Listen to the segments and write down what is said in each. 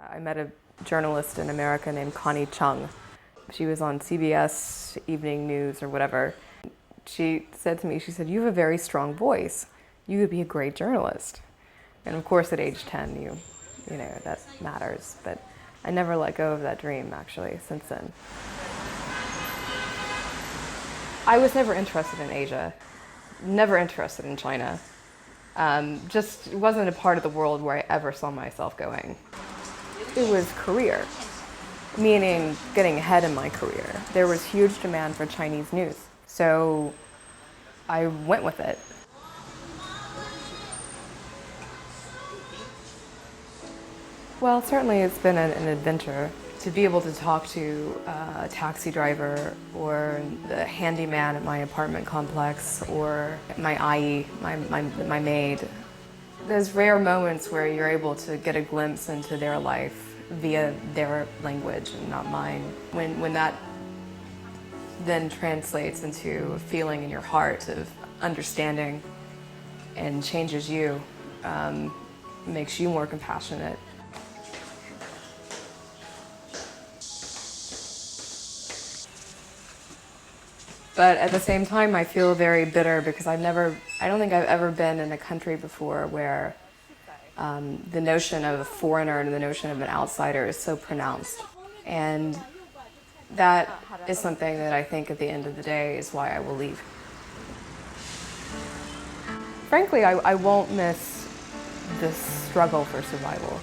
I met a journalist in America named Connie Chung. She was on CBS Evening News or whatever. She said to me, she said, "You have a very strong voice. You would be a great journalist." And of course at age 10, you know, that matters. But I never let go of that dream, actually, since then. I was never interested in Asia, never interested in China. Just wasn't a part of the world where I ever saw myself going. It was career, meaning getting ahead in my career. There was huge demand for Chinese news, so I went with it. Well, certainly it's been an adventure to be able to talk to a taxi driver or the handyman at my apartment complex or my IE, my maid. Those rare moments where you're able to get a glimpse into their life via their language and not mine. When that then translates into a feeling in your heart of understanding and changes you, makes you more compassionate. But at the same time, I feel very bitter because I don't think I've ever been in a country before where the notion of a foreigner and the notion of an outsider is so pronounced. And that is something that I think at the end of the day is why I will leave. Frankly, I won't miss this struggle for survival.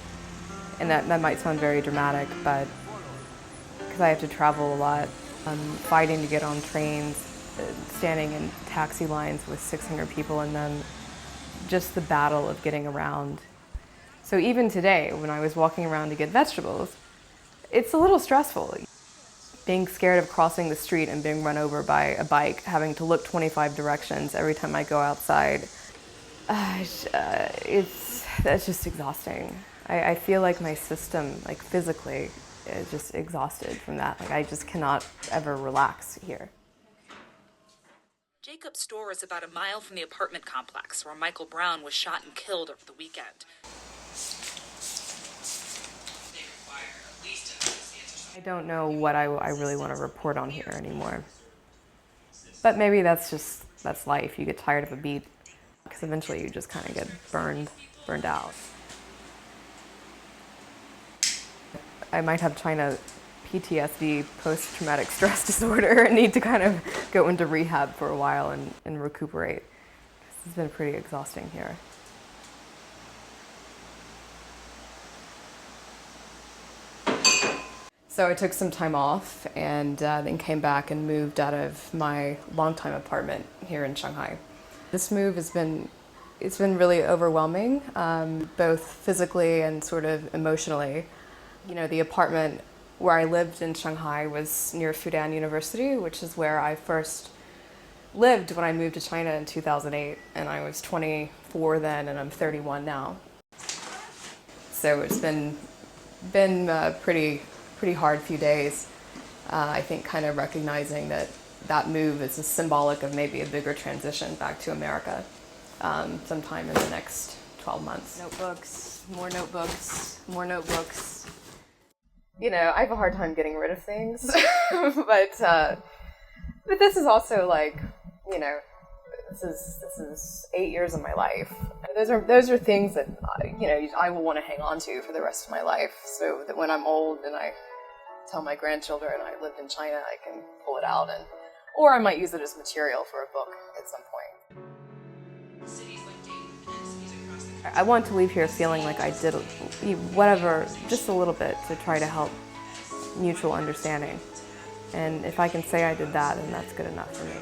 And that might sound very dramatic, but because I have to travel a lot, fighting to get on trains, standing in taxi lines with 600 people in them, just the battle of getting around. So even today, when I was walking around to get vegetables, it's a little stressful. Being scared of crossing the street and being run over by a bike, having to look 25 directions every time I go outside, that's just exhausting. I feel like my system, like physically, is just exhausted from that. Like I just cannot ever relax here. Jacob's store is about a mile from the apartment complex where Michael Brown was shot and killed over the weekend. I don't know what I really want to report on here anymore. But maybe that's life. You get tired of a beat because eventually you just kind of get burned out. I might have China PTSD, post-traumatic stress disorder, and need to kind of go into rehab for a while and recuperate. It's been pretty exhausting here. So I took some time off and then came back and moved out of my longtime apartment here in Shanghai. This move it's been really overwhelming, both physically and sort of emotionally. You know, the apartment where I lived in Shanghai was near Fudan University, which is where I first lived when I moved to China in 2008, and I was 24 then, and I'm 31 now. So it's been a pretty hard few days. I think kind of recognizing that move is symbolic of maybe a bigger transition back to America sometime in the next 12 months. Notebooks, more notebooks, more notebooks. You know, I have a hard time getting rid of things, but this is also like, you know, this is 8 years of my life. Those are things that you know I will want to hang on to for the rest of my life, so that when I'm old and I tell my grandchildren I lived in China, I can pull it out, or I might use it as material for a book at some point. I want to leave here feeling like I did whatever, just a little bit, to try to help mutual understanding. And if I can say I did that, then that's good enough for me.